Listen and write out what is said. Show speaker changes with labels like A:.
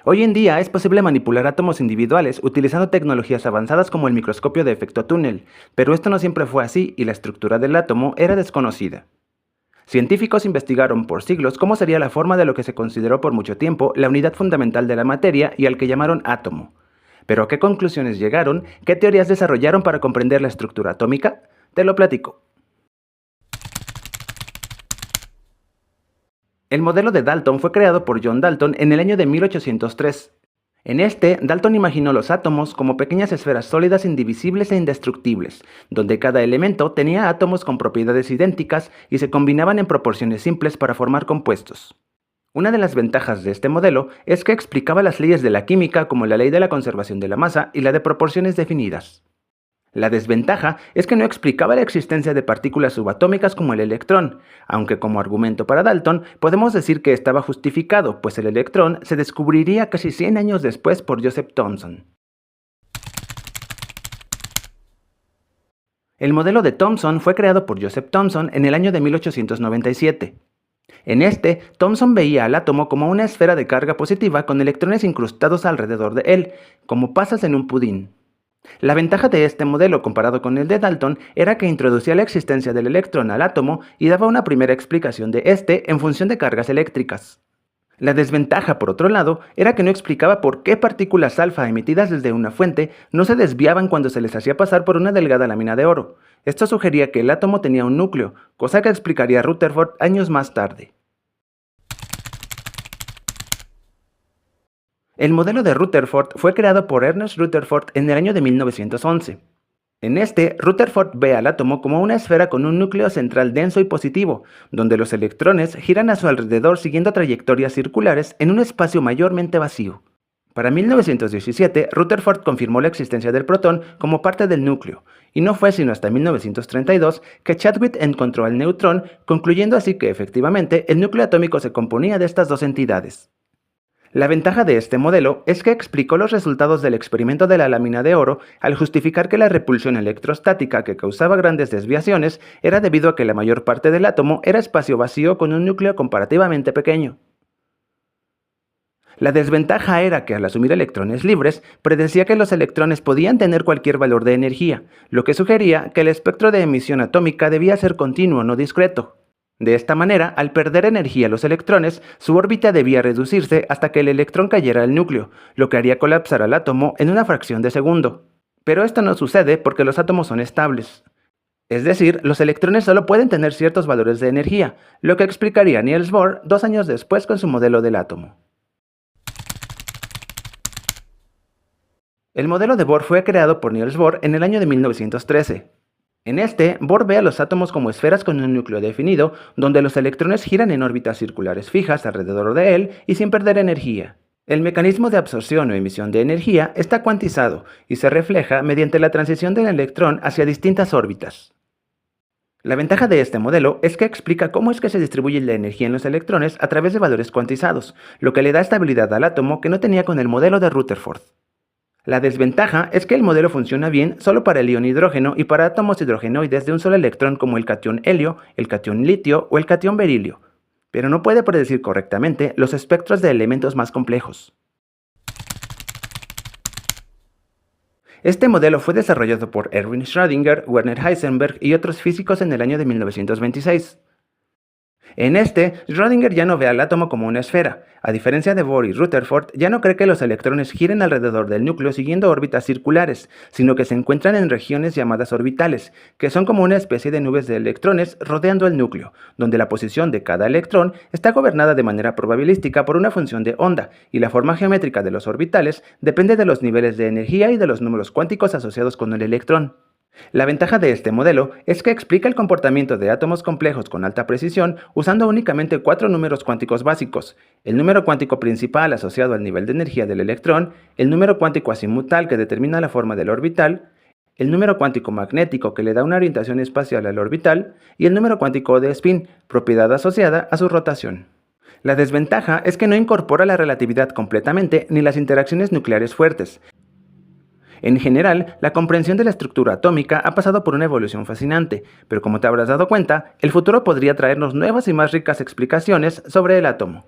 A: Hoy en día es posible manipular átomos individuales utilizando tecnologías avanzadas como el microscopio de efecto túnel, pero esto no siempre fue así y la estructura del átomo era desconocida. Científicos investigaron por siglos cómo sería la forma de lo que se consideró por mucho tiempo la unidad fundamental de la materia y al que llamaron átomo. Pero ¿a qué conclusiones llegaron? ¿Qué teorías desarrollaron para comprender la estructura atómica? Te lo platico. El modelo de Dalton fue creado por John Dalton en el año de 1803. En este, Dalton imaginó los átomos como pequeñas esferas sólidas indivisibles e indestructibles, donde cada elemento tenía átomos con propiedades idénticas y se combinaban en proporciones simples para formar compuestos. Una de las ventajas de este modelo es que explicaba las leyes de la química como la ley de la conservación de la masa y la de proporciones definidas. La desventaja es que no explicaba la existencia de partículas subatómicas como el electrón, aunque como argumento para Dalton podemos decir que estaba justificado, pues el electrón se descubriría casi 100 años después por Joseph Thomson. El modelo de Thomson fue creado por Joseph Thomson en el año de 1897. En este, Thomson veía al átomo como una esfera de carga positiva con electrones incrustados alrededor de él, como pasas en un pudín. La ventaja de este modelo comparado con el de Dalton era que introducía la existencia del electrón al átomo y daba una primera explicación de este en función de cargas eléctricas. La desventaja, por otro lado, era que no explicaba por qué partículas alfa emitidas desde una fuente no se desviaban cuando se les hacía pasar por una delgada lámina de oro. Esto sugería que el átomo tenía un núcleo, cosa que explicaría Rutherford años más tarde. El modelo de Rutherford fue creado por Ernest Rutherford en el año de 1911. En este, Rutherford ve al átomo como una esfera con un núcleo central denso y positivo, donde los electrones giran a su alrededor siguiendo trayectorias circulares en un espacio mayormente vacío. Para 1917, Rutherford confirmó la existencia del protón como parte del núcleo, y no fue sino hasta 1932 que Chadwick encontró al neutrón, concluyendo así que efectivamente el núcleo atómico se componía de estas dos entidades. La ventaja de este modelo es que explicó los resultados del experimento de la lámina de oro al justificar que la repulsión electrostática que causaba grandes desviaciones era debido a que la mayor parte del átomo era espacio vacío con un núcleo comparativamente pequeño. La desventaja era que al asumir electrones libres, predecía que los electrones podían tener cualquier valor de energía, lo que sugería que el espectro de emisión atómica debía ser continuo, no discreto. De esta manera, al perder energía los electrones, su órbita debía reducirse hasta que el electrón cayera al núcleo, lo que haría colapsar al átomo en una fracción de segundo. Pero esto no sucede porque los átomos son estables. Es decir, los electrones solo pueden tener ciertos valores de energía, lo que explicaría Niels Bohr 2 años después con su modelo del átomo. El modelo de Bohr fue creado por Niels Bohr en el año de 1913. En este, Bohr ve a los átomos como esferas con un núcleo definido, donde los electrones giran en órbitas circulares fijas alrededor de él y sin perder energía. El mecanismo de absorción o emisión de energía está cuantizado y se refleja mediante la transición del electrón hacia distintas órbitas. La ventaja de este modelo es que explica cómo es que se distribuye la energía en los electrones a través de valores cuantizados, lo que le da estabilidad al átomo que no tenía con el modelo de Rutherford. La desventaja es que el modelo funciona bien solo para el ion hidrógeno y para átomos hidrogenoides de un solo electrón como el catión helio, el catión litio o el catión berilio, pero no puede predecir correctamente los espectros de elementos más complejos. Este modelo fue desarrollado por Erwin Schrödinger, Werner Heisenberg y otros físicos en el año de 1926. En este, Schrödinger ya no ve al átomo como una esfera. A diferencia de Bohr y Rutherford, ya no cree que los electrones giren alrededor del núcleo siguiendo órbitas circulares, sino que se encuentran en regiones llamadas orbitales, que son como una especie de nubes de electrones rodeando el núcleo, donde la posición de cada electrón está gobernada de manera probabilística por una función de onda, y la forma geométrica de los orbitales depende de los niveles de energía y de los números cuánticos asociados con el electrón. La ventaja de este modelo es que explica el comportamiento de átomos complejos con alta precisión usando únicamente 4 números cuánticos básicos: el número cuántico principal asociado al nivel de energía del electrón, el número cuántico azimutal que determina la forma del orbital, el número cuántico magnético que le da una orientación espacial al orbital y el número cuántico de spin, propiedad asociada a su rotación. La desventaja es que no incorpora la relatividad completamente ni las interacciones nucleares fuertes. En general, la comprensión de la estructura atómica ha pasado por una evolución fascinante, pero como te habrás dado cuenta, el futuro podría traernos nuevas y más ricas explicaciones sobre el átomo.